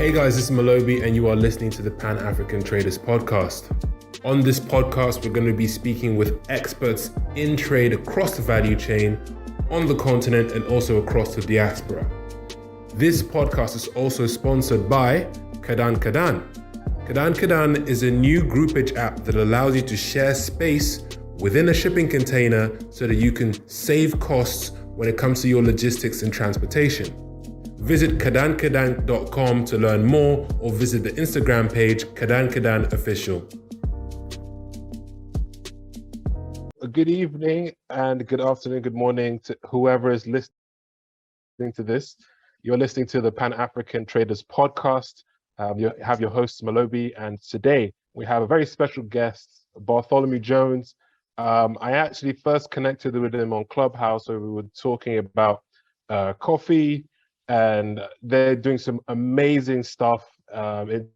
Hey guys, this is Malobi and you are listening to the Pan-African Traders Podcast. On this podcast, we're going to be speaking with experts in trade across the value chain, on the continent and also across the diaspora. This podcast is also sponsored by Kadan Kadan. Kadan Kadan is a new groupage app that allows you to share space within a shipping container so that you can save costs when it comes to your logistics and transportation. Visit kadankadan.com to learn more or visit the Instagram page Kadan Kadan Official. Good evening and good afternoon, good morning to whoever is listening to this. You're listening to the Pan-African Traders Podcast. You have your host Malobi, and today we have a very special guest, Bartholomew Jones. I actually first connected with him on Clubhouse, where we were talking about coffee, and they're doing some amazing stuff in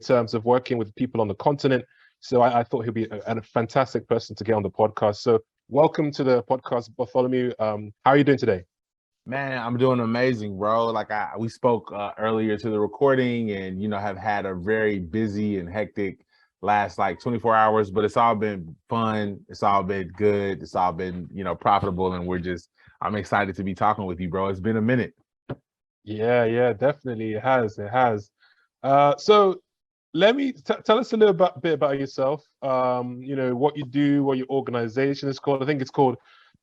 terms of working with people on the continent. So I thought he'd be a fantastic person to get on the podcast. So welcome to the podcast, Bartholomew. How are you doing today? Man, I'm doing amazing, bro. We spoke earlier to the recording, and have had a very busy and hectic last 24 hours, but it's all been fun. It's all been good. It's all been profitable, and I'm excited to be talking with you, bro. It's been a minute. Yeah, definitely. It has. So let me tell us a little bit about yourself. What you do, what your organization is called. I think it's called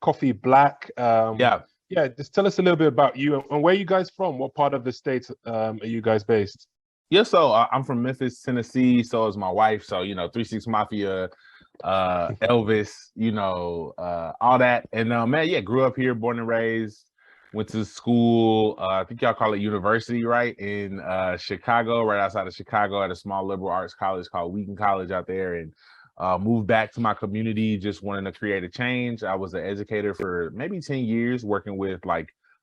CXFFEE BLACK. Yeah, just tell us a little bit about you and where you guys from. What part of the state are you guys based? Yeah, so I'm from Memphis, Tennessee. So is my wife. So 3-6 Mafia, Elvis, all that. And grew up here, born and raised. Went to school. I think y'all call it university, right? In Chicago, right outside of Chicago, at a small liberal arts college called Wheaton College out there, and moved back to my community, just wanting to create a change. I was an educator for maybe 10 years, working with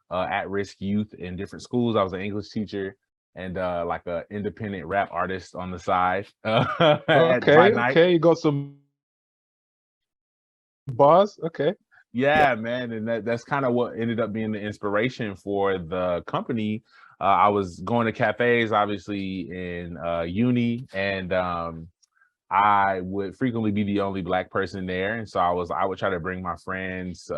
at-risk youth in different schools. I was an English teacher and an independent rap artist on the side. Okay, you got some bars. Okay. Yeah, man, and that's kind of what ended up being the inspiration for the company. I was going to cafes, obviously, in uni, and I would frequently be the only Black person there, and so I would try to bring my friends,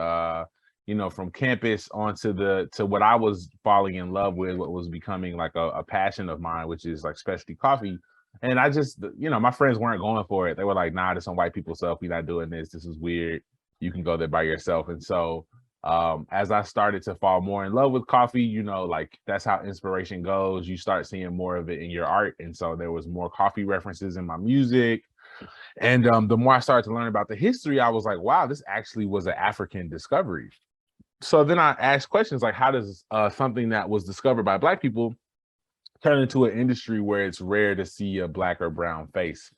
from campus onto to what I was falling in love with, what was becoming a passion of mine, which is specialty coffee. And I just, my friends weren't going for it. They were like, "Nah, this some white people stuff. We're not doing this. This is weird. You can go there by yourself." And so as I started to fall more in love with coffee, that's how inspiration goes. You start seeing more of it in your art. And so there was more coffee references in my music. And the more I started to learn about the history, I was like, wow, this actually was an African discovery. So then I asked questions like, how does something that was discovered by Black people turn into an industry where it's rare to see a Black or brown face?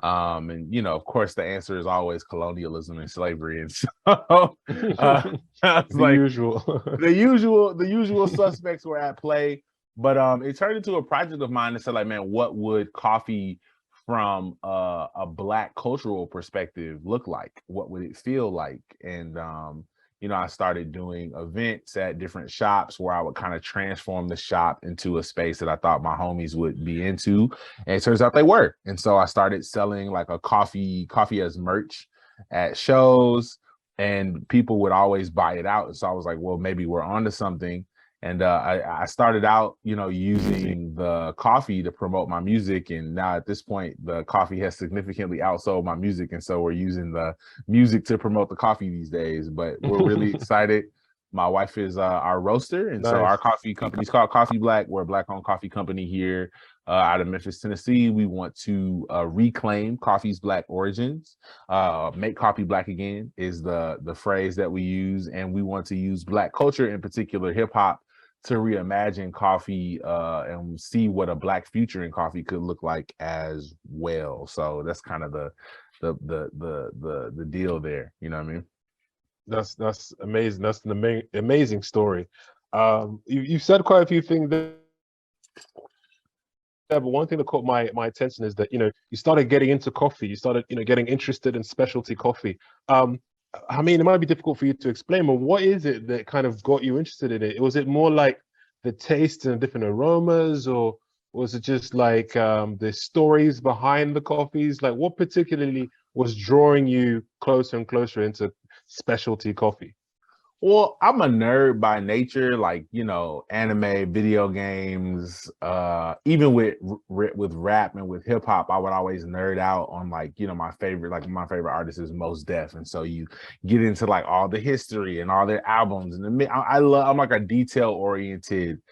And of course the answer is always colonialism and slavery, and so the usual suspects were at play. But it turned into a project of mine to say, man, what would coffee from a Black cultural perspective look like? What would it feel like? And I started doing events at different shops where I would kind of transform the shop into a space that I thought my homies would be into. And it turns out they were. And so I started selling a coffee as merch at shows, and people would always buy it out. And so I was like, well, maybe we're onto something. And I started out, using the coffee to promote my music. And now at this point, the coffee has significantly outsold my music. And so we're using the music to promote the coffee these days. But we're really excited. My wife is our roaster. And so our coffee company is called CXFFEE BLACK. We're a Black-owned coffee company here out of Memphis, Tennessee. We want to reclaim coffee's Black origins. Make coffee Black again is the phrase that we use. And we want to use Black culture, in particular hip hop, to reimagine coffee and see what a Black future in coffee could look like as well. So that's kind of the deal there. You know what I mean? That's amazing. That's an amazing story. You said quite a few things there. But one thing that caught my attention is that you started getting into coffee. You started getting interested in specialty coffee. I mean, it might be difficult for you to explain, but what is it that kind of got you interested in it? Was it more like the taste and different aromas, or was it just like the stories behind the coffees? Like, what particularly was drawing you closer and closer into specialty coffee? Well, I'm a nerd by nature, like, anime, video games, even with rap and with hip hop, I would always nerd out on like, my favorite artist is Mos Def. And so you get into like all the history and all their albums. And I'm like a detail oriented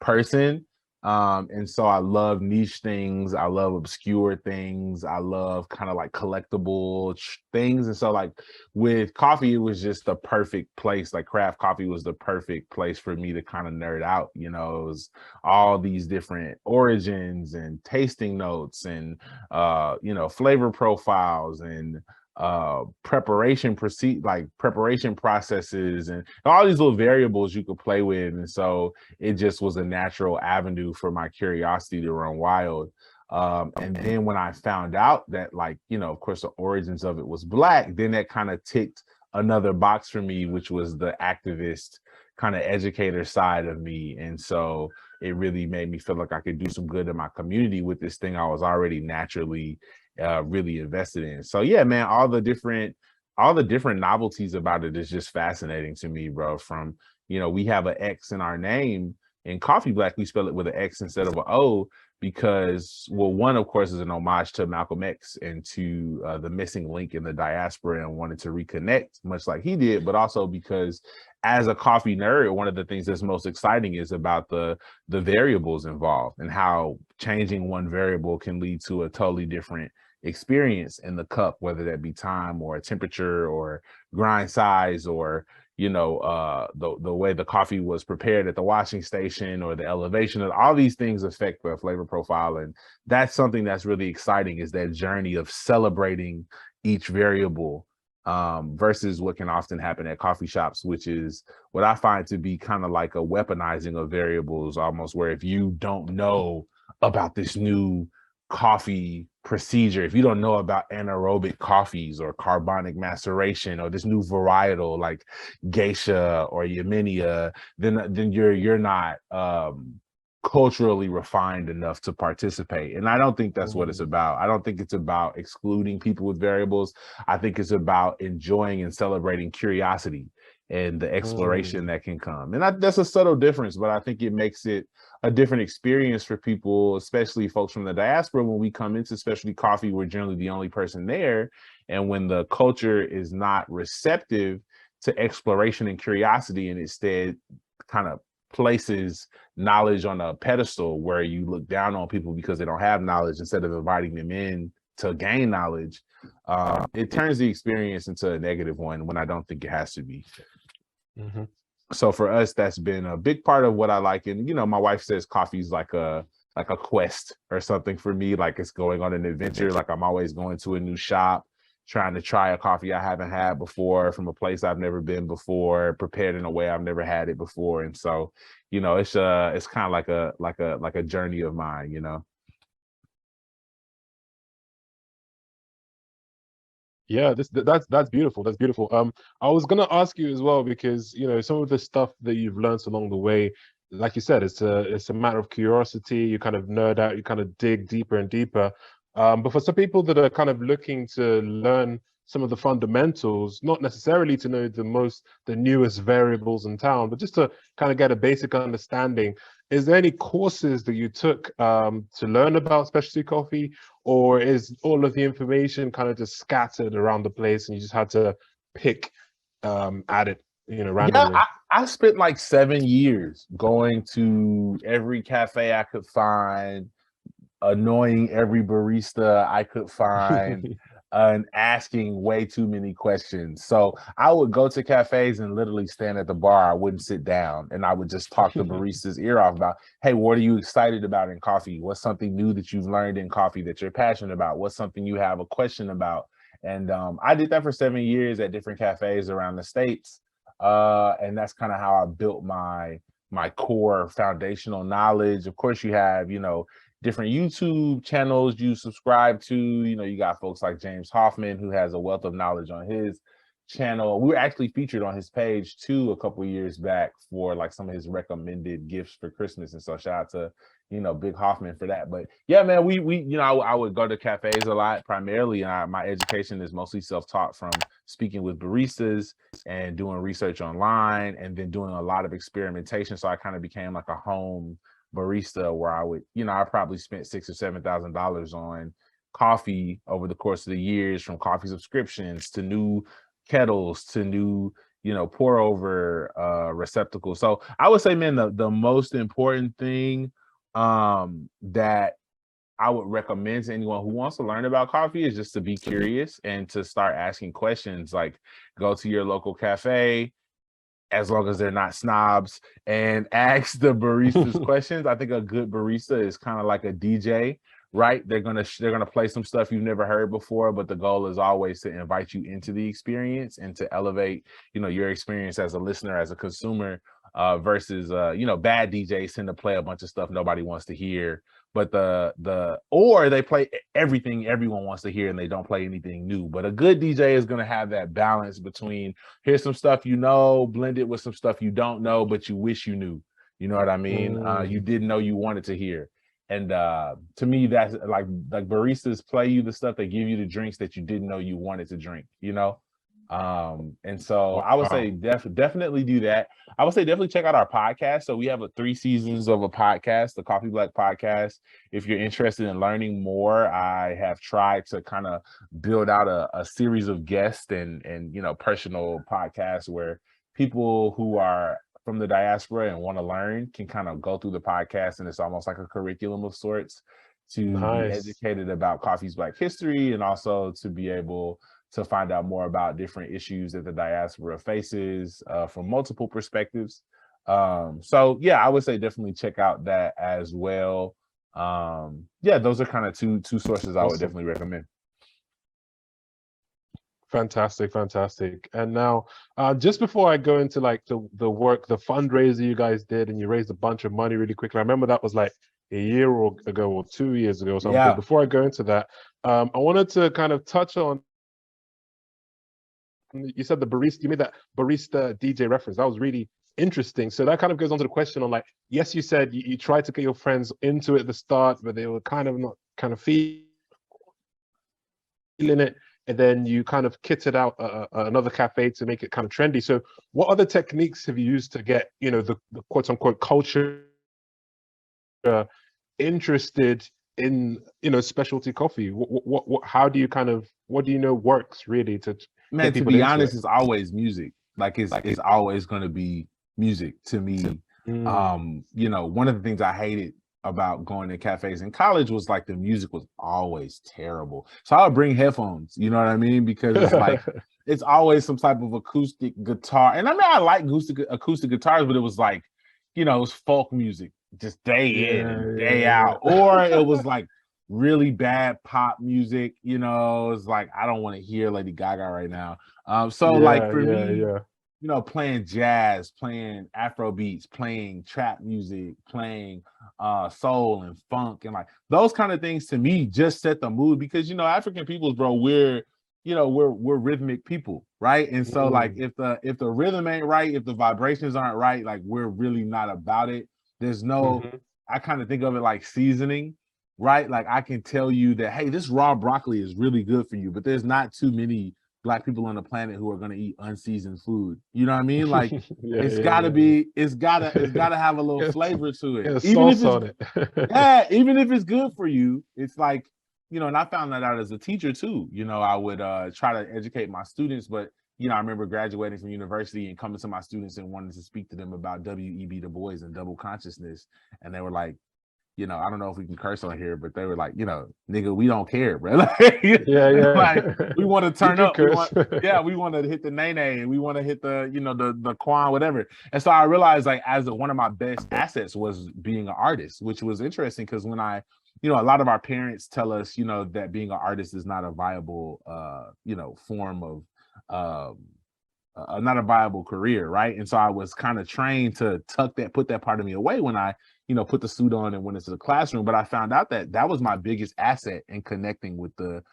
person. And so I love niche things. I love obscure things. I love kind of like collectible things. And so like with coffee, it was just the perfect place. Like craft coffee was the perfect place for me to kind of nerd out. It was all these different origins and tasting notes and flavor profiles and preparation processes and all these little variables you could play with. And so it just was a natural avenue for my curiosity to run wild. And then when I found out that, like, of course, the origins of it was Black, then that kind of ticked another box for me, which was the activist kind of educator side of me. And so it really made me feel like I could do some good in my community with this thing I was already naturally really invested in. So yeah, man, all the different novelties about it is just fascinating to me, bro. From, we have an X in our name. In Coffee Black, we spell it with an X instead of an O because, well, one, of course, is an homage to Malcolm X and to the missing link in the diaspora and wanted to reconnect, much like he did, but also because as a coffee nerd, one of the things that's most exciting is about the variables involved and how changing one variable can lead to a totally different experience in the cup, whether that be time or temperature or grind size or the way the coffee was prepared at the washing station or the elevation. Of all these things affect the flavor profile, and that's something that's really exciting, is that journey of celebrating each variable versus what can often happen at coffee shops, which is what I find to be kind of like a weaponizing of variables, almost, where if you don't know about this new coffee procedure, if you don't know about anaerobic coffees or carbonic maceration or this new varietal like geisha or yamenia, then you're not culturally refined enough to participate. And I don't think that's what it's about. I don't think it's about excluding people with variables. I think it's about enjoying and celebrating curiosity and the exploration that can come. And that's a subtle difference, but I think it makes it a different experience for people, especially folks from the diaspora. When we come into specialty coffee, we're generally the only person there. And when the culture is not receptive to exploration and curiosity, and instead kind of places knowledge on a pedestal where you look down on people because they don't have knowledge instead of inviting them in to gain knowledge, it turns the experience into a negative one when I don't think it has to be. So for us, that's been a big part of what I like. And, my wife says coffee's like a quest or something for me, like it's going on an adventure. Like I'm always going to a new shop, trying to try a coffee I haven't had before from a place I've never been before, prepared in a way I've never had it before. And so, it's kind of like a journey of mine, Yeah, that's beautiful. That's beautiful. I was gonna ask you as well because some of the stuff that you've learned along the way, like you said, it's a matter of curiosity. You kind of nerd out, you kind of dig deeper and deeper. But for some people that are kind of looking to learn some of the fundamentals, not necessarily to know the newest variables in town, but just to kind of get a basic understanding, is there any courses that you took to learn about specialty coffee, or is all of the information kind of just scattered around the place and you just had to pick at it, randomly? Yeah, I spent like 7 years going to every cafe I could find, annoying every barista I could find, and asking way too many questions. So I would go to cafes and literally stand at the bar. I wouldn't sit down, and I would just talk the barista's ear off about, hey, what are you excited about in coffee? What's something new that you've learned in coffee that you're passionate about? What's something you have a question about? And I did that for 7 years at different cafes around the States. And that's kind of how I built my core foundational knowledge. Of course, you have, different YouTube channels you subscribe to. You got folks like James Hoffman, who has a wealth of knowledge on his channel. We were actually featured on his page too a couple of years back for like some of his recommended gifts for Christmas. And so shout out to, Big Hoffman for that. But yeah, man, I would go to cafes a lot primarily. And my education is mostly self-taught from speaking with baristas and doing research online and then doing a lot of experimentation. So I kind of became like a home barista where I would, I probably spent $6,000 or $7,000 on coffee over the course of the years, from coffee subscriptions to new kettles to new pour over receptacles. So I would say, man, the most important thing that I would recommend to anyone who wants to learn about coffee is just to be curious and to start asking questions. Like, go to your local cafe, as long as they're not snobs, and ask the baristas questions. I think a good barista is kind of like a DJ, right? They're gonna play some stuff you've never heard before, but the goal is always to invite you into the experience and to elevate, your experience as a listener, as a consumer, versus bad DJs tend to play a bunch of stuff nobody wants to hear, but or they play everything everyone wants to hear and they don't play anything new. But a good DJ is gonna have that balance between, here's some stuff blended with some stuff you don't know, but you wish you knew. You know what I mean? You didn't know you wanted to hear. And to me, that's like baristas play you the stuff, they give you the drinks that you didn't know you wanted to drink, and so I would say definitely do that. I would say definitely check out our podcast. So we have 3 seasons of a podcast, the Coffee Black podcast. If you're interested in learning more, I have tried to kind of build out a series of guests and personal podcasts where people who are from the diaspora and want to learn can kind of go through the podcast, and it's almost like a curriculum of sorts to be educated about coffee's Black history, and also to be able to find out more about different issues that the diaspora faces from multiple perspectives. So yeah, I would say definitely check out that as well. Yeah, those are kind of two sources I would definitely recommend. Fantastic. And now, just before I go into like the work, the fundraiser you guys did, and you raised a bunch of money really quickly. I remember that was like a year ago or 2 years ago or something. Yeah. Before I go into that, I wanted to kind of touch on, you said you made that barista DJ reference. That was really interesting. So that kind of goes on to the question on, like, yes, you said you tried to get your friends into it at the start, but they were kind of not feeling it. And then you kind of kitted out another cafe to make it kind of trendy. So what other techniques have you used to get, the quote unquote culture interested in, specialty coffee? How do you what do you know works really to Man, to be honest, it's always music. Like it's always going to be music to me. One of the things I hated about going to cafes in college was like the music was always terrible. So I would bring headphones, you know what I mean? Because it's like it's always some type of acoustic guitar. And I mean, I like acoustic guitars, but it was like, it was folk music just day in and day out. Or it was like really bad pop music, it's like I don't want to hear Lady Gaga right now. Like for me, playing jazz, playing Afro beats, playing trap music, playing soul and funk, and like those kind of things to me just set the mood, because African peoples, bro, we're rhythmic people, right? And so like if the rhythm ain't right, if the vibrations aren't right, like we're really not about it. There's no I kind of think of it like seasoning, right? Like I can tell you that, hey, this raw broccoli is really good for you, but there's not too many Black people on the planet who are going to eat unseasoned food. You know what I mean? Like it's gotta have a little flavor to it. Even if it's good for you, it's like, and I found that out as a teacher too. I would try to educate my students, but I remember graduating from university and coming to my students and wanting to speak to them about W.E.B. Du Bois and double consciousness. And they were like, I don't know if we can curse on here, but they were like, nigga, we don't care, bro. Like, like we want to turn up. We want to hit the nay-nay, and we want to hit the, the quan, whatever. And so I realized, like, one of my best assets was being an artist, which was interesting because when a lot of our parents tell us, that being an artist is not a viable, form of, not a viable career, right? And so I was kind of trained to put that part of me away when I, put the suit on and went into the classroom. But I found out that was my biggest asset in connecting with the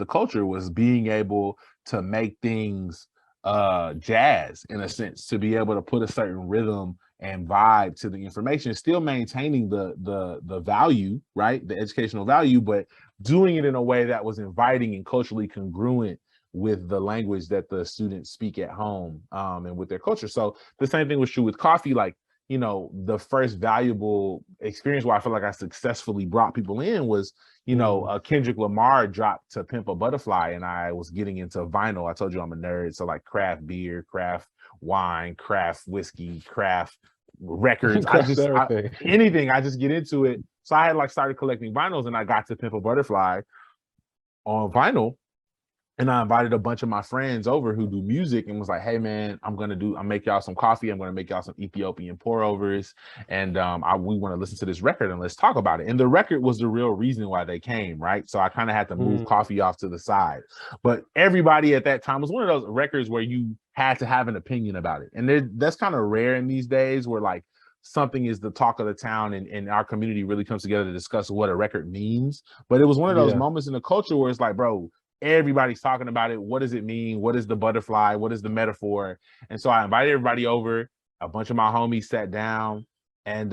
culture, was being able to make things jazz in a sense, to be able to put a certain rhythm and vibe to the information, still maintaining the value, right? The educational value, but doing it in a way that was inviting and culturally congruent with the language that the students speak at home, and with their culture. So the same thing was true with coffee. Like, you know, the first valuable experience where I feel like I successfully brought people in was, you know, Kendrick Lamar dropped To Pimp a Butterfly, and I was getting into vinyl. I told you I'm a nerd, so like craft beer, craft wine, craft whiskey, craft records. Anything, I just get into it. So I had like started collecting vinyls, and I got To Pimp a Butterfly on vinyl. And I invited a bunch of my friends over who do music and was like, hey man, I'll make y'all some coffee. I'm gonna make y'all some Ethiopian pour overs. And we want to listen to this record and let's talk about it. And the record was the real reason why they came, right? So I kind of had to move coffee off to the side. But everybody at that time was one of those records where you had to have an opinion about it. And that's kind of rare in these days, where like something is the talk of the town and our community really comes together to discuss what a record means. But it was one of those moments in the culture where it's like, bro, everybody's talking about it. What does it mean? What is the butterfly? What is the metaphor? And so I invited everybody over. A bunch of my homies sat down. And,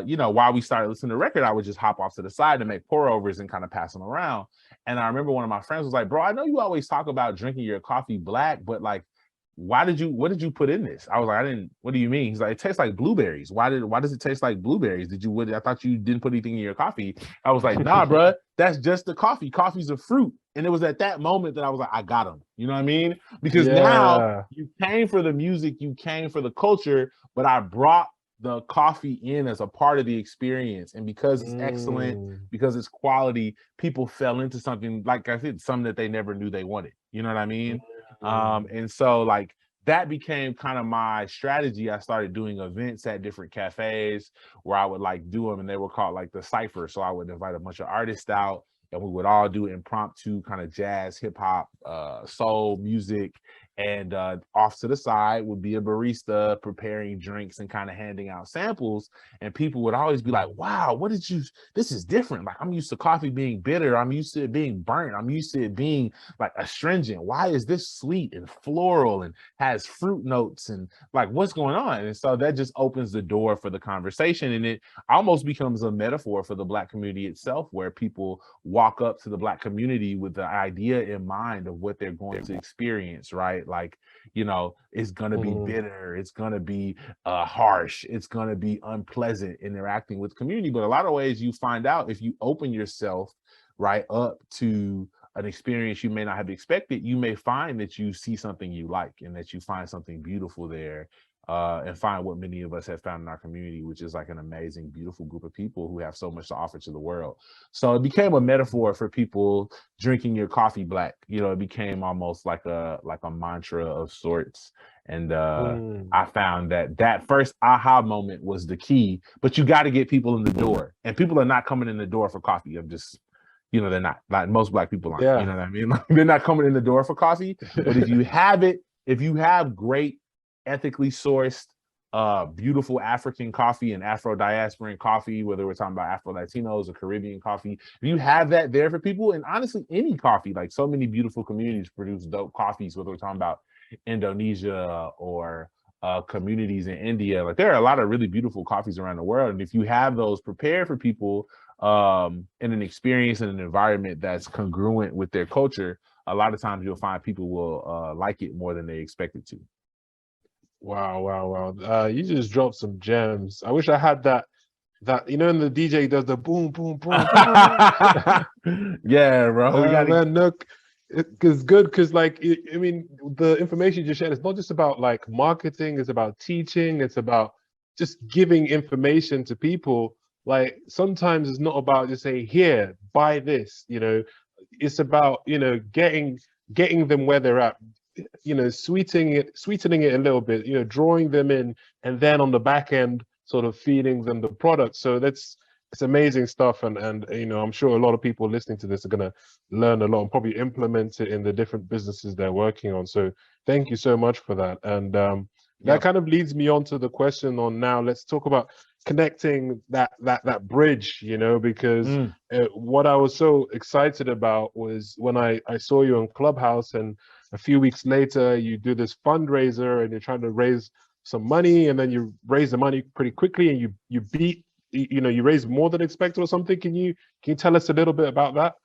you know, while we started listening to the record, I would just hop off to the side to make pour overs and kind of pass them around. And I remember one of my friends was like, bro, I know you always talk about drinking your coffee black, but like, what did you put in this? I was like, what do you mean? He's like, it tastes like blueberries. Why does it taste like blueberries? I thought you didn't put anything in your coffee. I was like, nah, bro, that's just the coffee. Coffee's a fruit. And it was at that moment that I was like, I got him. You know what I mean? Because now you came for the music, you came for the culture, but I brought the coffee in as a part of the experience. And because it's excellent, because it's quality, people fell into something, like I said, something that they never knew they wanted. You know what I mean? And so like that became kind of my strategy. I started doing events at different cafes where I would like do them, and they were called like the Cypher. So I would invite a bunch of artists out, and we would all do impromptu kind of jazz, hip hop, soul music. And off to the side would be a barista preparing drinks and kind of handing out samples. And people would always be like, wow, this is different. Like, I'm used to coffee being bitter. I'm used to it being burnt. I'm used to it being like astringent. Why is this sweet and floral and has fruit notes? And like, what's going on? And so that just opens the door for the conversation. And it almost becomes a metaphor for the Black community itself, where people walk up to the Black community with the idea in mind of what they're going to experience, right? Like, you know, it's going to be bitter. It's going to be harsh. It's going to be unpleasant interacting with community. But a lot of ways you find out, if you open yourself right up to an experience you may not have expected, you may find that you see something you like and that you find something beautiful there. And find what many of us have found in our community, which is like an amazing, beautiful group of people who have so much to offer to the world. So it became a metaphor for people drinking your coffee black. You know, it became almost like a mantra of sorts. And I found that first aha moment was the key. But you got to get people in the door, and people are not coming in the door for coffee. I'm just, you know, they're not. Like most Black people aren't. You know what I mean? Like, they're not coming in the door for coffee. But if you have great, ethically sourced, beautiful African coffee and Afro diasporan coffee, whether we're talking about Afro Latinos or Caribbean coffee, if you have that there for people, and honestly, any coffee, like so many beautiful communities produce dope coffees, whether we're talking about Indonesia or communities in India, like there are a lot of really beautiful coffees around the world. And if you have those prepared for people in an experience and an environment that's congruent with their culture, a lot of times you'll find people will like it more than they expected to. Wow. You just dropped some gems. I wish I had that, you know, when the DJ does the boom, boom, boom. Yeah, bro. We gotta... man, look, it's good because, like, I mean, the information you just shared, it's not just about like marketing, it's about teaching, it's about just giving information to people. Like, sometimes it's not about just saying, here, buy this, you know, it's about, you know, getting them where they're at, you know, sweetening it a little bit, you know, drawing them in, and then on the back end sort of feeding them the product. So it's amazing stuff, and you know, I'm sure a lot of people listening to this are going to learn a lot and probably implement it in the different businesses they're working on. So thank you so much for that. And that kind of leads me on to the question on, now let's talk about connecting that bridge, you know, because what I was so excited about was when I saw you on Clubhouse, and a few weeks later, you do this fundraiser and you're trying to raise some money, and then you raise the money pretty quickly, and you beat, you raise more than expected or something. Can you tell us a little bit about that?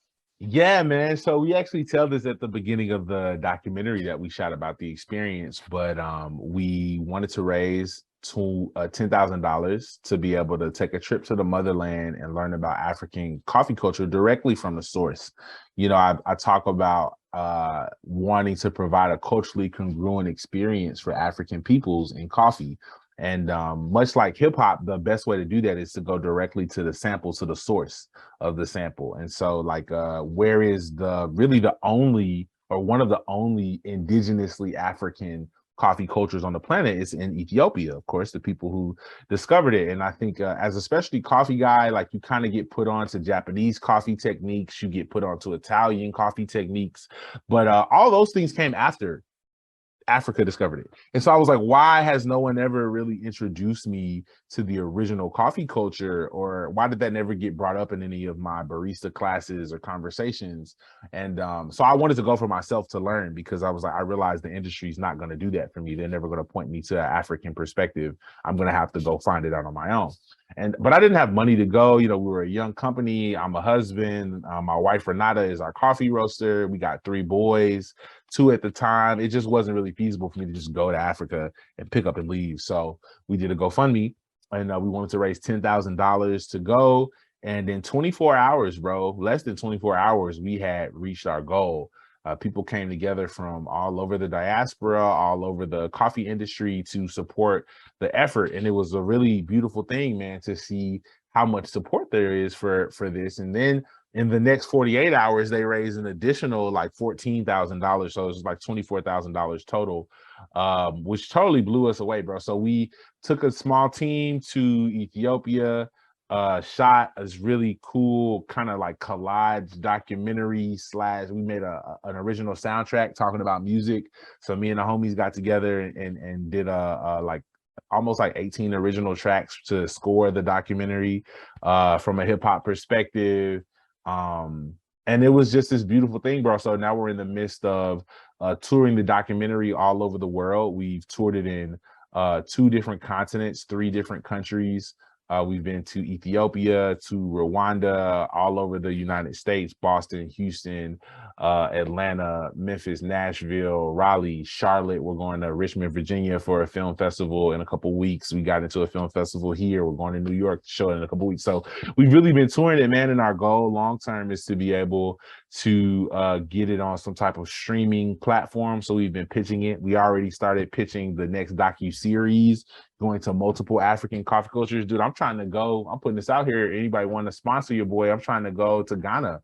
Yeah, man. So we actually tell this at the beginning of the documentary that we shot about the experience, but we wanted to raise $10,000 to be able to take a trip to the motherland and learn about African coffee culture directly from the source. I talk about wanting to provide a culturally congruent experience for African peoples in coffee. And much like hip hop, the best way to do that is to go directly to the sample, to the source of the sample. And so, like, where is the only, or one of the only indigenously African coffee cultures on the planet? Is in Ethiopia, of course, the people who discovered it. And I think as a specialty coffee guy, like, you kind of get put on to Japanese coffee techniques, you get put onto Italian coffee techniques, but all those things came after Africa discovered it. And so I was like, why has no one ever really introduced me to the original coffee culture? Or why did that never get brought up in any of my barista classes or conversations? And so I wanted to go for myself to learn, because I was like, I realized the industry is not going to do that for me. They're never going to point me to an African perspective. I'm going to have to go find it out on my own. But I didn't have money to go. We were a young company. I'm a husband. My wife, Renata, is our coffee roaster. We got 3 boys, 2 at the time. It just wasn't really feasible for me to just go to Africa and pick up and leave. So we did a GoFundMe, and we wanted to raise $10,000 to go. And in 24 hours, bro, less than 24 hours, we had reached our goal. People came together from all over the diaspora, all over the coffee industry to support the effort. And it was a really beautiful thing, man, to see how much support there is for this. And then in the next 48 hours, they raised an additional like $14,000. So it was like $24,000 total, which totally blew us away, bro. So we took a small team to Ethiopia, shot a really cool kind of like collage documentary / we made an original soundtrack talking about music. So me and the homies got together and did like almost like 18 original tracks to score the documentary from a hip hop perspective. And it was just this beautiful thing, bro. So now we're in the midst of touring the documentary all over the world. We've toured it in 2 different continents, 3 different countries. We've been to Ethiopia, to Rwanda, all over the United States, Boston, Houston, Atlanta, Memphis, Nashville, Raleigh, Charlotte. We're going to Richmond, Virginia for a film festival in a couple of weeks. We got into a film festival here. We're going to New York to show it in a couple of weeks. So we've really been touring it, man. And our goal long term is to be able to get it on some type of streaming platform. So we've been pitching it. We already started pitching the next docu-series, going to multiple African coffee cultures. Dude, I'm trying to go. I'm putting this out here. Anybody want to sponsor your boy? I'm trying to go to Ghana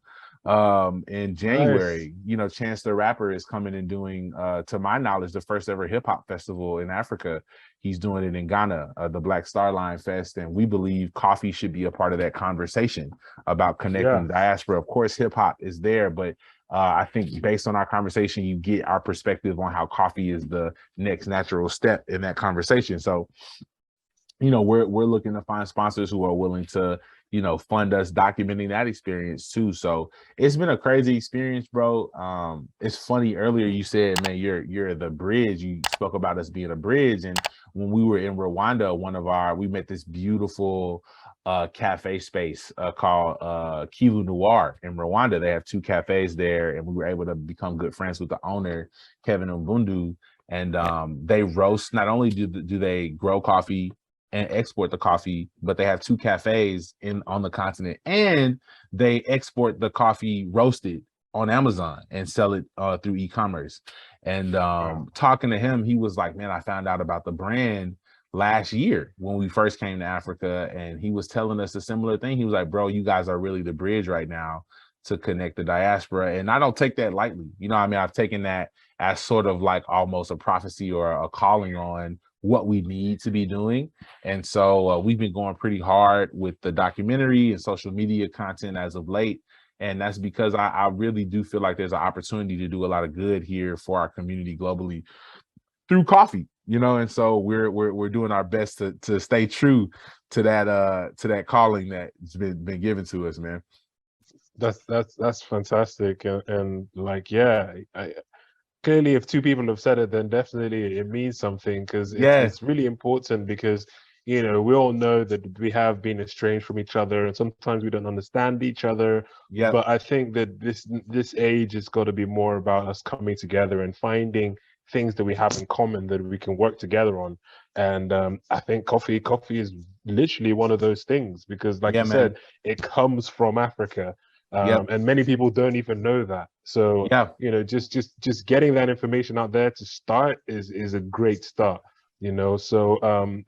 in January. Nice. Chance the Rapper is coming and doing, to my knowledge, the first ever hip hop festival in Africa. He's doing it in Ghana, the Black Star Line Fest. And we believe coffee should be a part of that conversation about connecting diaspora. Of course, hip hop is there, but I think based on our conversation, you get our perspective on how coffee is the next natural step in that conversation. So, we're looking to find sponsors who are willing to, fund us documenting that experience too. So it's been a crazy experience, bro. It's funny, earlier you said, man, you're the bridge. You spoke about us being a bridge. And when we were in Rwanda, we met this beautiful cafe space called Kilu Noir in Rwanda. They have 2 cafes there, and we were able to become good friends with the owner, Kevin Mbundu. And they roast. Not only do they grow coffee and export the coffee, but they have 2 cafes on the continent, and they export the coffee roasted on Amazon and sell it through e-commerce. And talking to him, he was like, man, I found out about the brand last year when we first came to Africa, and he was telling us a similar thing. He was like, bro, you guys are really the bridge right now to connect the diaspora. And I don't take that lightly. I've taken that as sort of like almost a prophecy or a calling on what we need to be doing. And so we've been going pretty hard with the documentary and social media content as of late. And that's because I really do feel like there's an opportunity to do a lot of good here for our community globally through coffee, and so we're doing our best to stay true to that calling that's been given to us, man. That's fantastic. And like, yeah, clearly, if two people have said it, then definitely it means something, because Yeah, it's really important, because we all know that we have been estranged from each other, and sometimes we don't understand each other. yeah, But I think that this age has got to be more about us coming together and finding things that we have in common that we can work together on. And I think coffee is literally one of those things, because, like yeah, you said, man. it comes from Africa. Yep. And many people don't even know that. So, Yeah. just getting that information out there to start is a great start. So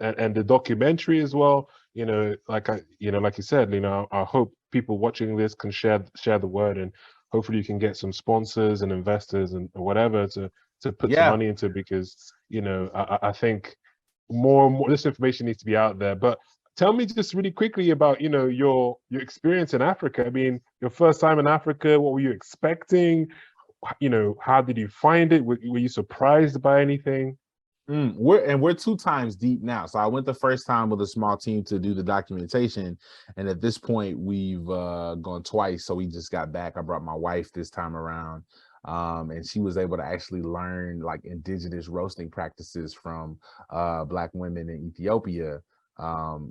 and the documentary as well. Like you said, I hope people watching this can share the word, and hopefully you can get some sponsors and investors and whatever to put some Yeah. money into, because I think more and more this information needs to be out there. But tell me just really quickly about your experience in Africa. I mean, your first time in Africa. What were you expecting? How did you find it? Were you surprised by anything? We're 2 times deep now. So I went the first time with a small team to do the documentation, and at this point we've gone twice. So we just got back. I brought my wife this time around, and she was able to actually learn like indigenous roasting practices from Black women in Ethiopia. A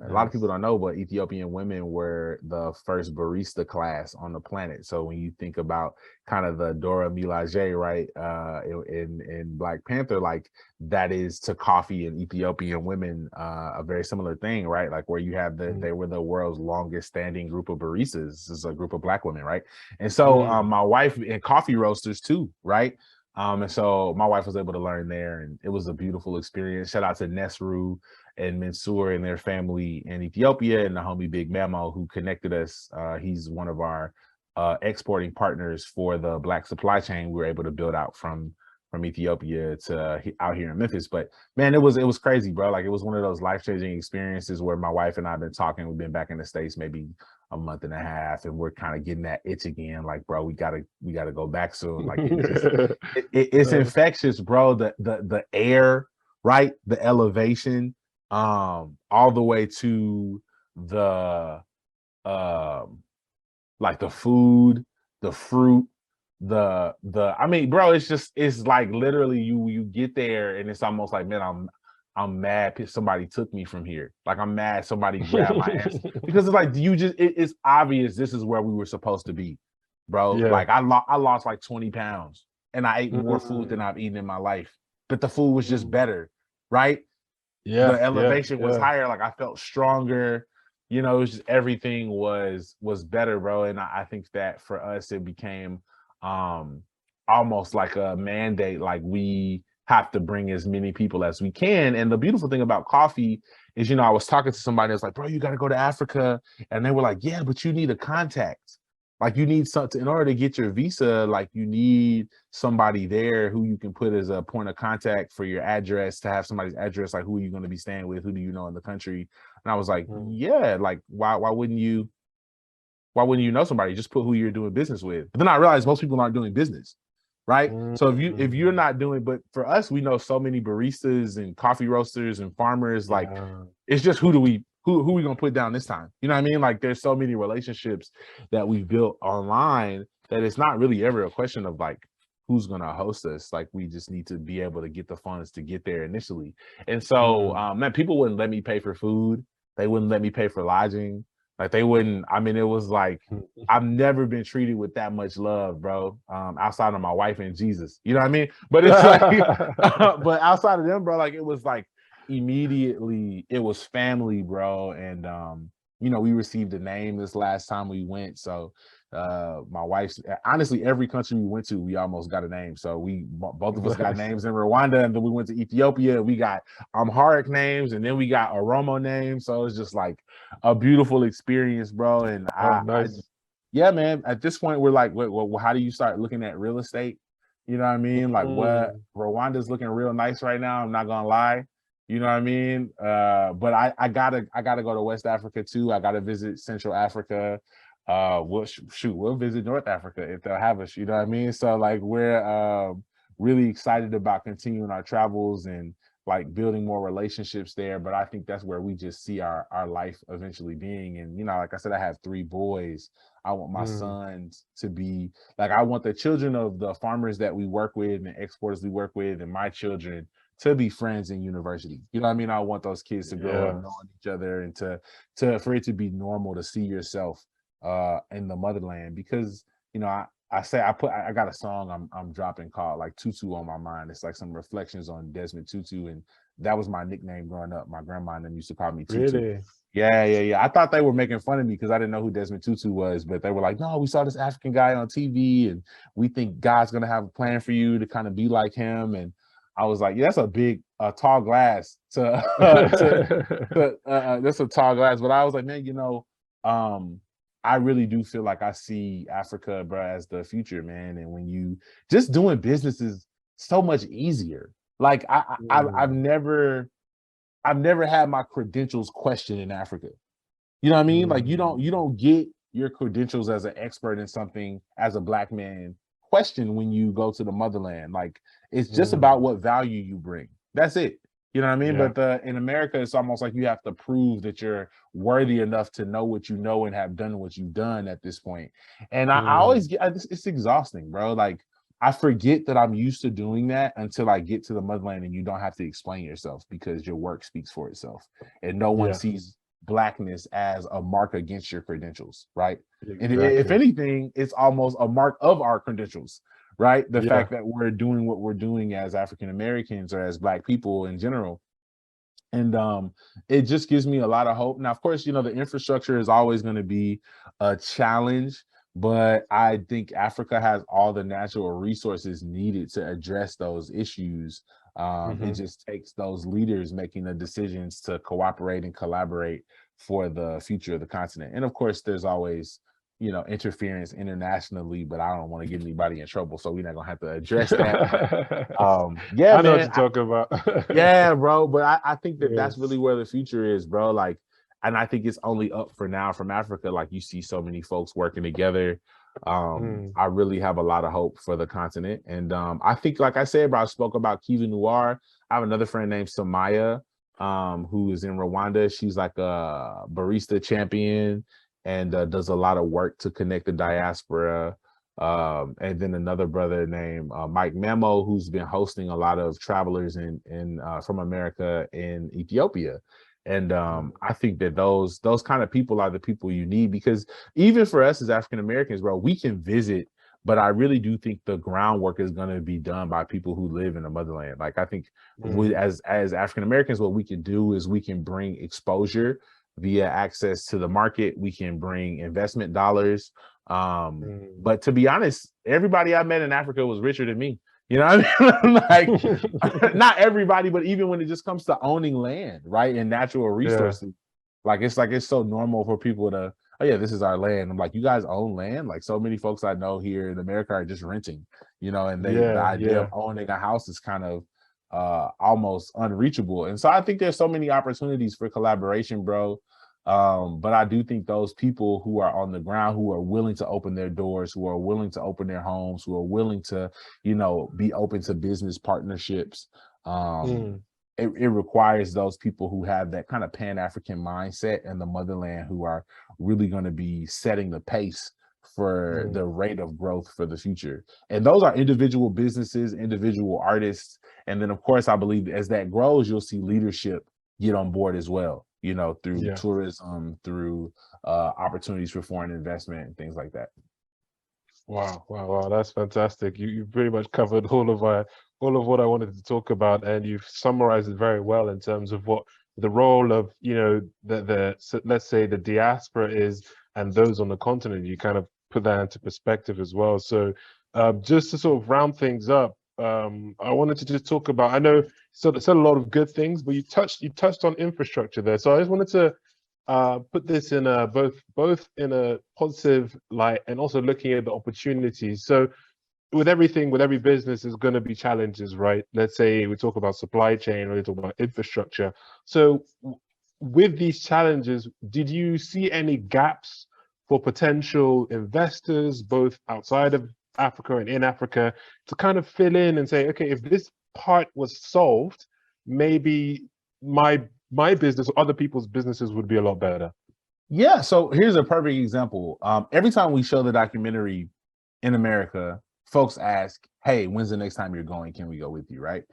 lot of people Nice. don't know, but Ethiopian women were the first barista class on the planet. So when you think about kind of the Dora Milaje, right, in Black Panther, like that is to coffee and Ethiopian women a very similar thing, right? Like where you have Mm, they were the world's longest standing group of baristas. This is a group of Black women, right? And so mm. my wife and coffee roasters too, right? And so my wife was able to learn there, and it was a beautiful experience. Shout out to Nesru and Mansour and their family in Ethiopia, and the homie Big Mamo who connected us. He's one of our exporting partners for the Black supply chain. We were able to build out from Ethiopia to out here in Memphis. But man, it was crazy, bro. Like it was one of those life-changing experiences where my wife and I have been talking. We've been back in the States maybe a month and a half, and we're kind of getting that itch again. Like, bro, we gotta go back soon. Like it's Uh, infectious, bro. The air, right? The elevation, all the way to the um like the food, the fruit, the I mean, bro, it's like literally you get there and it's almost like, man, I'm mad somebody took me from here. Like I'm mad somebody grabbed my ass. Because it's like it's obvious this is where we were supposed to be, bro. yeah. Like I lost like 20 pounds and I ate more food than Mm, I've eaten in my life. But the food was just mm. better, right? The Yeah, yeah, elevation was yeah. higher. Like I felt stronger. It was just everything was better, bro. And I think that for us, it became um almost like a mandate. Like we have to bring as many people as we can. And the beautiful thing about coffee is, I was talking to somebody that's like, bro, you got to go to Africa. And they were like, yeah, but you need a contact. Like you need something in order to get your visa, like you need somebody there who you can put as a point of contact for your address, to have somebody's address, like who are you going to be staying with, who do you know in the country. And I was like, Mm, yeah, like why wouldn't you know somebody? Just put who you're doing business with. But then I realized most people aren't doing business, right? So if you're mm. not doing, but for us, we know so many baristas and coffee roasters and farmers. Like Yeah. it's just who we gonna put down this time? You know what I mean? Like there's so many relationships that we've built online that it's not really ever a question of like who's gonna host us. Like we just need to be able to get the funds to get there initially. And so Mm. man, people wouldn't let me pay for food. They wouldn't let me pay for lodging. Like they wouldn't. I mean, it was like I've never been treated with that much love, bro. Outside of my wife and Jesus, you know what I mean? But it's like, but outside of them, bro, like it was like immediately it was family, bro. And we received a name this last time we went. So my wife's honestly every country we went to, we almost got a name. So we both of us got Nice. names in Rwanda, and then we went to Ethiopia. We got Amharic names, and then we got Oromo names. So it's just like a beautiful experience, bro. And Oh, I nice. just, yeah, man. At this point, we're like, well, how do you start looking at real estate? You know what I mean? Like, what Mm. Rwanda's looking real nice right now. I'm not gonna lie. You know what I mean? But I gotta go to West Africa too. I gotta visit Central Africa. We'll visit North Africa if they'll have us. You know what I mean? So like we're really excited about continuing our travels and like building more relationships there. But I think that's where we just see our life eventually being. And, you know, like I said, I have 3 boys. I want my sons to be like, I want the children of the farmers that we work with and the exporters we work with and my children to be friends in university. You know what I mean? I want those kids to grow up knowing each other and to for it to be normal to see yourself in the motherland. Because, you know, I got a song I'm dropping called like Tutu on My Mind. It's like some reflections on Desmond Tutu, and that was my nickname growing up. My grandma and them used to call me Tutu. Really? Yeah. I thought they were making fun of me because I didn't know who Desmond Tutu was, but they were like, "No, we saw this African guy on TV, and we think God's gonna have a plan for you to kind of be like him." And I was like, "Yeah, that's a big, tall glass to, that's a tall glass." But I was like, "Man, you know, I really do feel like I see Africa, bro, as the future, man. And when you just doing business is so much easier. Like I've never had my credentials questioned in Africa. You know what I mean? Like you don't get your credentials as an expert in something as a Black man questioned when you go to the motherland. Like it's just about what value you bring. That's it. You know what I mean? Yeah. But in America, it's almost like you have to prove that you're worthy enough to know what you know and have done what you've done at this point. And I always get it's exhausting, bro. Like I forget that I'm used to doing that until I get to the motherland and you don't have to explain yourself because your work speaks for itself. And no one sees Blackness as a mark against your credentials, right? Exactly. And if anything, it's almost a mark of our credentials, right? The fact that we're doing what we're doing as African Americans or as Black people in general. And it just gives me a lot of hope. Now, of course, you know, the infrastructure is always going to be a challenge, but I think Africa has all the natural resources needed to address those issues. It just takes those leaders making the decisions to cooperate and collaborate for the future of the continent. And of course, there's always, you know, interference internationally, but I don't want to get anybody in trouble, so we're not gonna have to address that. Yeah, I know man, what you're talking about. yeah, bro. But I think that that's really where the future is, bro. Like, and I think it's only up for now from Africa. Like, you see so many folks working together. I really have a lot of hope for the continent. And I think, like I said, bro, I spoke about Kiva Noir. I have another friend named Samaya, who is in Rwanda. She's like a barista champion and does a lot of work to connect the diaspora. And then another brother named Mike Memo, who's been hosting a lot of travelers in from America in Ethiopia. And I think that those kind of people are the people you need, because even for us as African Americans, bro, we can visit, but I really do think the groundwork is going to be done by people who live in the motherland. Like, I think we, as African Americans, what we can do is we can bring exposure via access to the market. We can bring investment dollars. But to be honest, everybody I met in Africa was richer than me. You know what I mean? Like, not everybody, but even when it just comes to owning land, right, and natural resources, it's so normal for people to, oh yeah, this is our land. I'm like, you guys own land? Like, so many folks I know here in America are just renting, you know, and the idea of owning a house is kind of almost unreachable. And so I think there's so many opportunities for collaboration, bro. But I do think those people who are on the ground, who are willing to open their doors, who are willing to open their homes, who are willing to, you know, be open to business partnerships, it requires those people who have that kind of Pan-African mindset in the motherland, who are really going to be setting the pace for the rate of growth for the future. And those are individual businesses, individual artists. And then, of course, I believe as that grows, you'll see leadership get on board as well, you know, through tourism, through opportunities for foreign investment and things like that. Wow, that's fantastic. You pretty much covered all of what I wanted to talk about, and you've summarized it very well in terms of what the role of, you know, let's say the diaspora is, and those on the continent. You kind of put that into perspective as well. So just to sort of round things up, I wanted to just talk about, I know said a lot of good things, but you touched on infrastructure there. So I just wanted to put this in a both in a positive light and also looking at the opportunities. So with every business, there's going to be challenges, right? Let's say we talk about supply chain, or we talk about infrastructure. So with these challenges, did you see any gaps for potential investors, both outside of Africa and in Africa, to kind of fill in and say, okay, if this part was solved, maybe my business or other people's businesses would be a lot better. Yeah, so here's a perfect example. Every time we show the documentary in America, folks ask, "Hey, when's the next time you're going? Can we go with you?" Right?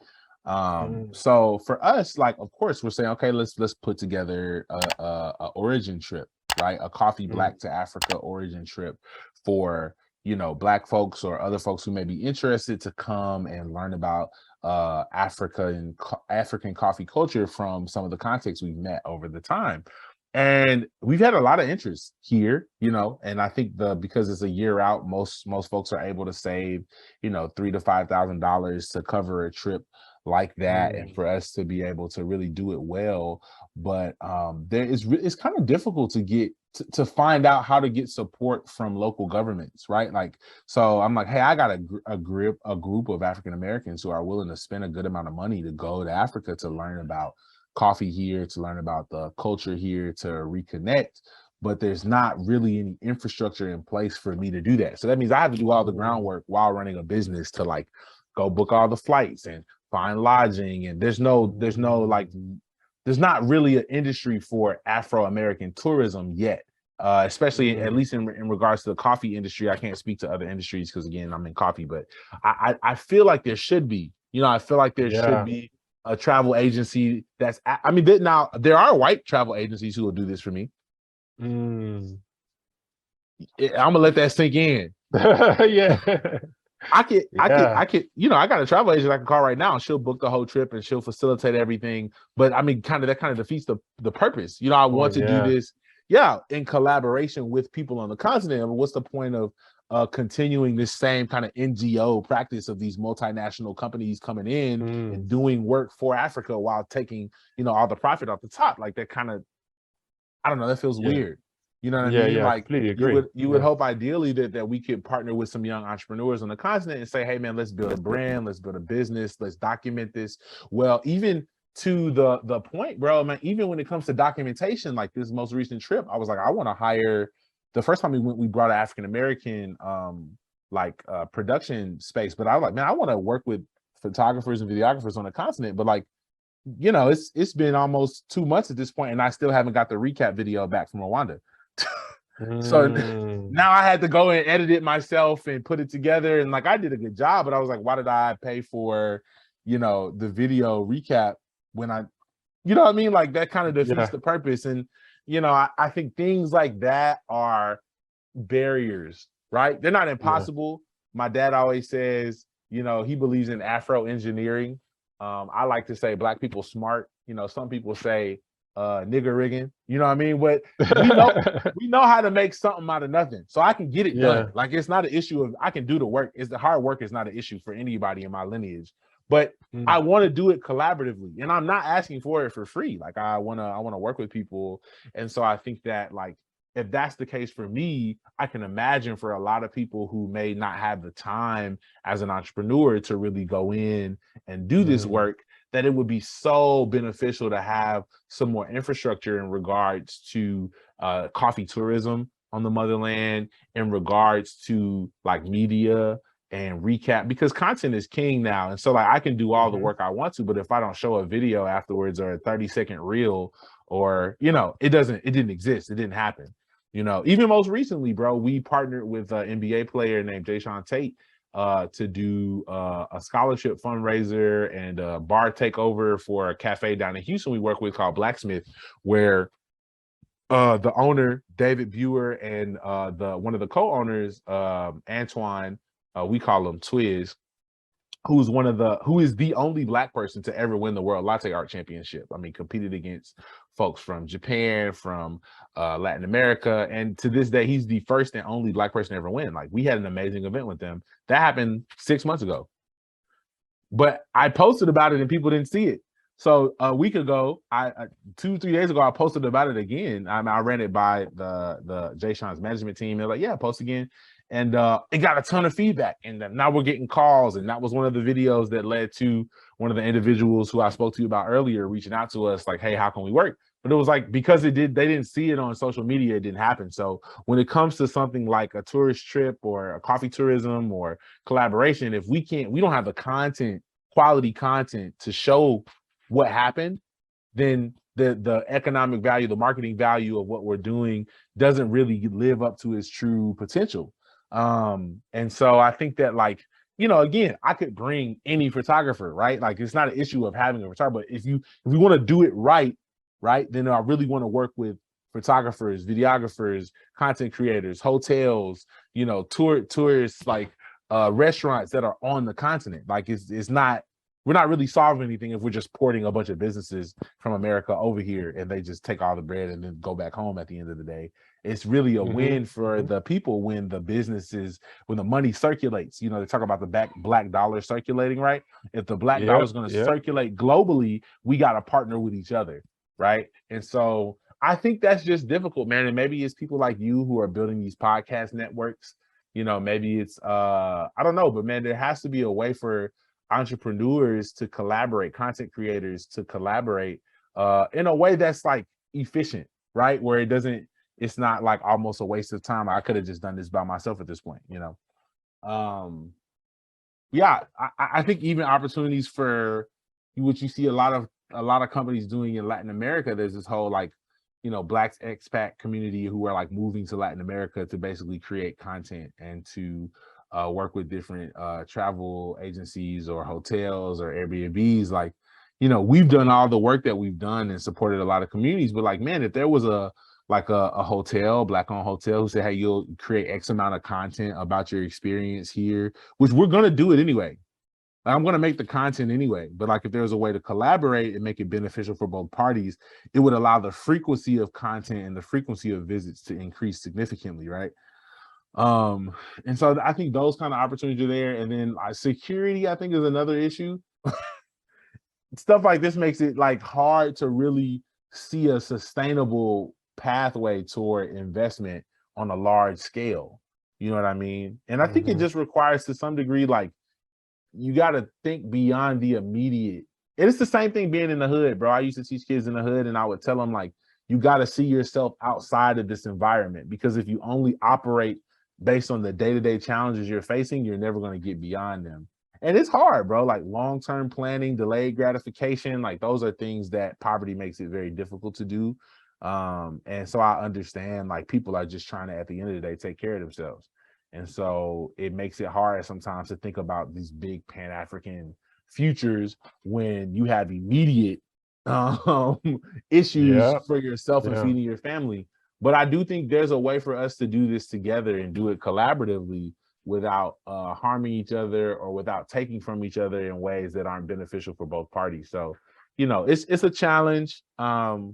So for us, like, of course, we're saying, okay, let's put together a origin trip, right? A coffee black to Africa origin trip for Black folks or other folks who may be interested to come and learn about Africa and African coffee culture from some of the contexts we've met over the time. And we've had a lot of interest here, and I think because it's a year out, most folks are able to save, $3,000 to $5,000 to cover a trip like that, and for us to be able to really do it well. But it's kind of difficult to get to find out how to get support from local governments, right? Like, so I'm like, hey, I got a group of African Americans who are willing to spend a good amount of money to go to Africa to learn about coffee here, to learn about the culture here, to reconnect, but there's not really any infrastructure in place for me to do that. So that means I have to do all the groundwork while running a business to like go book all the flights and find lodging, and there's not really an industry for Afro-American tourism yet, especially at least in regards to the coffee industry. I can't speak to other industries because again, I'm in coffee, but I feel like there should be, I feel like there should be a travel agency that's, now there are white travel agencies who will do this for me. I'm gonna let that sink in. Yeah. I could, I got a travel agent I can call right now and she'll book the whole trip and she'll facilitate everything. But I mean, that kind of defeats the purpose. I want to do this, in collaboration with people on the continent. I mean, what's the point of continuing this same kind of NGO practice of these multinational companies coming in and doing work for Africa while taking, all the profit off the top? Like that kind of, I don't know, that feels weird. You know what I mean? Yeah, like completely agree. You would hope ideally that we could partner with some young entrepreneurs on the continent and say, hey man, let's build a brand, let's build a business, let's document this. Well, even to the point, bro, man, even when it comes to documentation, like this most recent trip, I was like, I want to hire. The first time we went, we brought an African American production space, but I was like, man, I want to work with photographers and videographers on the continent, but like, it's been almost 2 months at this point, and I still haven't got the recap video back from Rwanda. So now I had to go and edit it myself and put it together, and like I did a good job, but I was like, why did I pay for the video recap when I what I mean? Like that kind of defeats the purpose. And I think things like that are barriers, right? They're not impossible. My dad always says, he believes in Afro engineering. I like to say Black people smart. Some people say nigger rigging, what I mean? But we know how to make something out of nothing. So I can get it done. Like it's not an issue of I can do the work. It's the hard work is not an issue for anybody in my lineage. But I want to do it collaboratively. And I'm not asking for it for free. Like I wanna work with people. And so I think that like if that's the case for me, I can imagine for a lot of people who may not have the time as an entrepreneur to really go in and do this work, that it would be so beneficial to have some more infrastructure in regards to coffee tourism on the motherland, in regards to like media and recap, because content is king now. And so like I can do all the work I want to, but if I don't show a video afterwards or a 30-second reel or, it didn't exist. It didn't happen. Even most recently, bro, we partnered with an NBA player named Jayshawn Tate to do a scholarship fundraiser and a bar takeover for a cafe down in Houston we work with called Blacksmith, where the owner, David Buer, and one of the co-owners, Antoine, we call him Twiz, who is the only Black person to ever win the World Latte Art Championship. I mean, competed against folks from Japan, from Latin America, and to this day, he's the first and only Black person to ever win. Like we had an amazing event with them. That happened 6 months ago. But I posted about it and people didn't see it. So a week ago, 2-3 days ago, I posted about it again. I ran it by the Jayshawn's management team. They're like, yeah, post again. And it got a ton of feedback. And now we're getting calls. And that was one of the videos that led to one of the individuals who I spoke to you about earlier reaching out to us like, hey, how can we work? But it was like, because they didn't see it on social media, it didn't happen. So when it comes to something like a tourist trip or a coffee tourism or collaboration, if we don't have the quality content to show what happened, then the economic value, the marketing value of what we're doing doesn't really live up to its true potential. And so I think that, like, again, I could bring any photographer, right? Like, it's not an issue of having a photographer, but if we want to do it right, then I really want to work with photographers, videographers, content creators, hotels, tourists, like restaurants that are on the continent. Like, it's not, we're not really solving anything if we're just porting a bunch of businesses from America over here and they just take all the bread and then go back home at the end of the day. It's really a win for the people when the businesses, when the money circulates. They talk about the black dollar circulating, right? If the black dollar is going to circulate globally, we got to partner with each other, right? And so I think that's just difficult, man. And maybe it's people like you who are building these podcast networks. Maybe it's I don't know, but man, there has to be a way for entrepreneurs to collaborate, content creators to collaborate in a way that's like efficient, right? Where it's not like almost a waste of time. I could have just done this by myself at this point, yeah, I think even opportunities for what you see a lot of companies doing in Latin America. There's this whole, like, Black expat community who are like moving to Latin America to basically create content and to work with different travel agencies or hotels or Airbnbs. Like, we've done all the work that we've done and supported a lot of communities. But, like, man, if there was a hotel, Black-owned hotel, who said, hey, you'll create X amount of content about your experience here, which we're going to do it anyway. I'm going to make the content anyway. But, like, if there was a way to collaborate and make it beneficial for both parties, it would allow the frequency of content and the frequency of visits to increase significantly, right? And so I think those kind of opportunities are there. And then security, I think, is another issue. Stuff like this makes it, like, hard to really see a sustainable pathway toward investment on a large scale. You know what I mean? And I think it just requires, to some degree, like, you got to think beyond the immediate. And it's the same thing being in the hood, bro. I used to teach kids in the hood, and I would tell them, like, you got to see yourself outside of this environment, because if you only operate based on the day-to-day challenges you're facing, you're never going to get beyond them. And it's hard, bro. Like, long-term planning, delayed gratification, like, those are things that poverty makes it very difficult to do. And so I understand, like, people are just trying to, at the end of the day, take care of themselves. And so it makes it hard sometimes to think about these big Pan-African futures when you have immediate issues for yourself and feeding your family. But I do think there's a way for us to do this together and do it collaboratively without harming each other or without taking from each other in ways that aren't beneficial for both parties. So, it's a challenge. But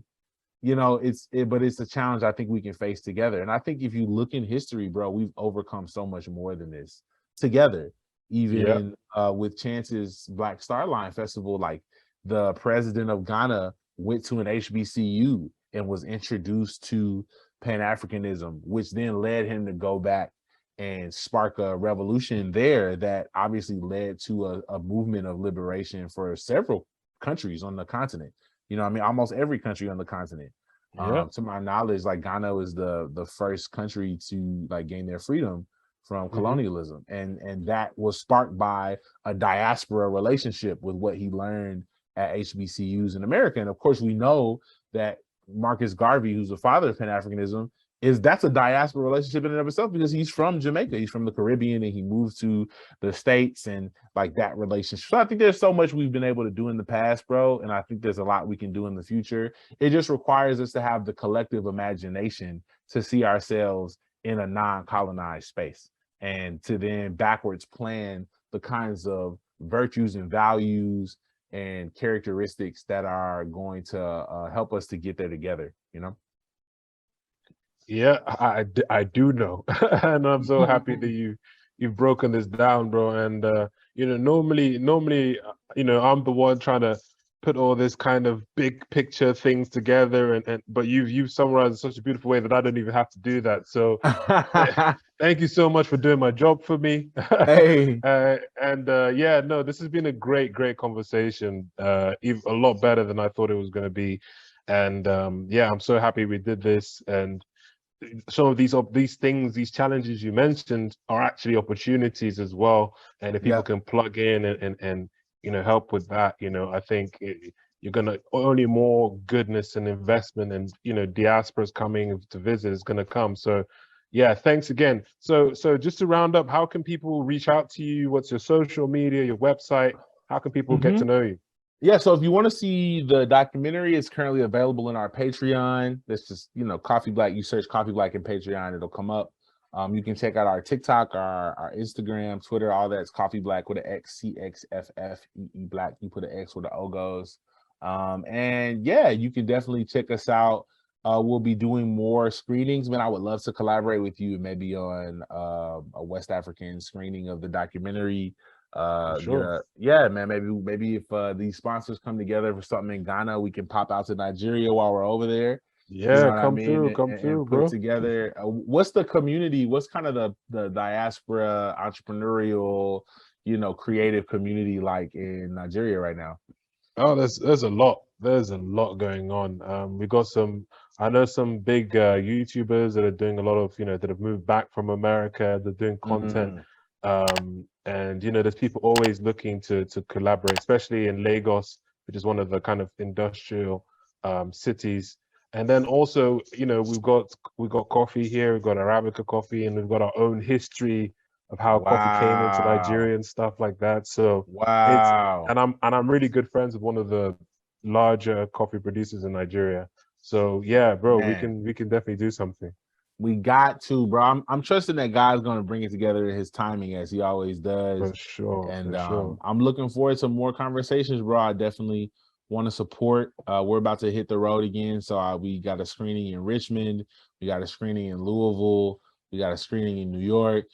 it's a challenge I think we can face together. And I think if you look in history, bro, we've overcome so much more than this together. Even with Chance's Black Star Line Festival, like, the president of Ghana went to an HBCU and was introduced to Pan-Africanism, which then led him to go back and spark a revolution there that obviously led to a movement of liberation for several countries on the continent. Almost every country on the continent. To my knowledge, like, Ghana was the first country to, like, gain their freedom from colonialism. And that was sparked by a diaspora relationship with what he learned at HBCUs in America. And of course, we know that Marcus Garvey, who's the father of Pan-Africanism, that's a diaspora relationship in and of itself, because he's from Jamaica, he's from the Caribbean, and he moved to the States, and, like, that relationship. So I think there's so much we've been able to do in the past, bro, and I think there's a lot we can do in the future. It just requires us to have the collective imagination to see ourselves in a non-colonized space, and to then backwards plan the kinds of virtues and values and characteristics that are going to help us to get there together, Yeah, I do know, and I'm so happy that you've broken this down, bro. And normally, I'm the one trying to put all this kind of big picture things together, but you've summarized in such a beautiful way that I don't even have to do that. So thank you so much for doing my job for me. Hey. This has been a great conversation, a lot better than I thought it was going to be. And I'm so happy we did this. And some of these things, these challenges you mentioned, are actually opportunities as well. And if people can plug in and help with that, I think you're gonna only more goodness and investment, and diasporas coming to visit is gonna come. So yeah, thanks again. So just to round up, how can people reach out to you? What's your social media, your website? How can people get to know you? Yeah, so if you want to see the documentary, it's currently available in our Patreon. That's just, Coffee Black. You search Coffee Black in Patreon, it'll come up. You can check out our TikTok, our Instagram, Twitter, all that's Coffee Black with an X, CXFFEE Black. You put an X where the O goes. And yeah, you can definitely check us out. We'll be doing more screenings, man. I would love to collaborate with you, maybe on a West African screening of the documentary. Sure. Yeah, man, maybe if these sponsors come together for something in Ghana, we can pop out to Nigeria while we're over there. Yeah, come through, And put bro. it together. What's the community? What's kind of the diaspora entrepreneurial, creative community like in Nigeria right now? Oh, there's a lot. There's a lot going on. We got I know some big YouTubers that are doing a lot of, that have moved back from America. They're doing content. And there's people always looking to collaborate, especially in Lagos, which is one of the kind of industrial cities. And then also, we've got coffee here, we've got Arabica coffee, and we've got our own history of how coffee came into Nigeria and stuff like that. So wow. I'm really good friends with one of the larger coffee producers in Nigeria. So yeah, bro, Man, we can definitely do something. we got to, bro. I'm trusting that God's gonna bring it together in his timing as he always does. For sure. And for sure. I'm looking forward to more conversations, bro. I definitely want to support. We're about to hit the road again. So we got a screening in Richmond, we got a screening in Louisville, we got a screening in New York,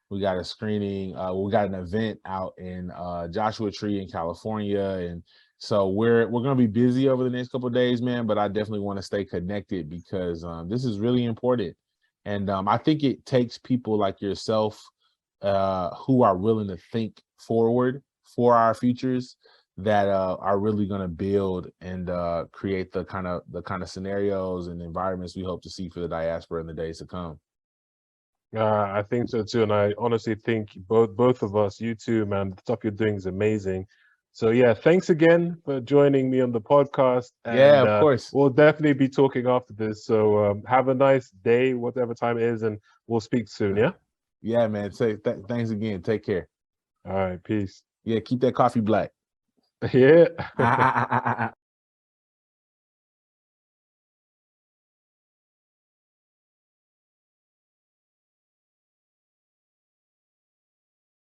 we got a screening, we got an event out in Joshua Tree in California. And so we're gonna be busy over the next couple of days, man. But I definitely want to stay connected because this is really important. And I think it takes people like yourself who are willing to think forward for our futures that are really going to build and create the kind of scenarios and environments we hope to see for the diaspora in the days to come. I think so too, and I honestly think both of us, you too, man, the stuff you're doing is amazing. So yeah, thanks again for joining me on the podcast. And, yeah, of course. We'll definitely be talking after this. So have a nice day, whatever time it is, and we'll speak soon. Yeah. Yeah, man. Say thanks again. Take care. All right. Peace. Yeah, keep that coffee black. Yeah.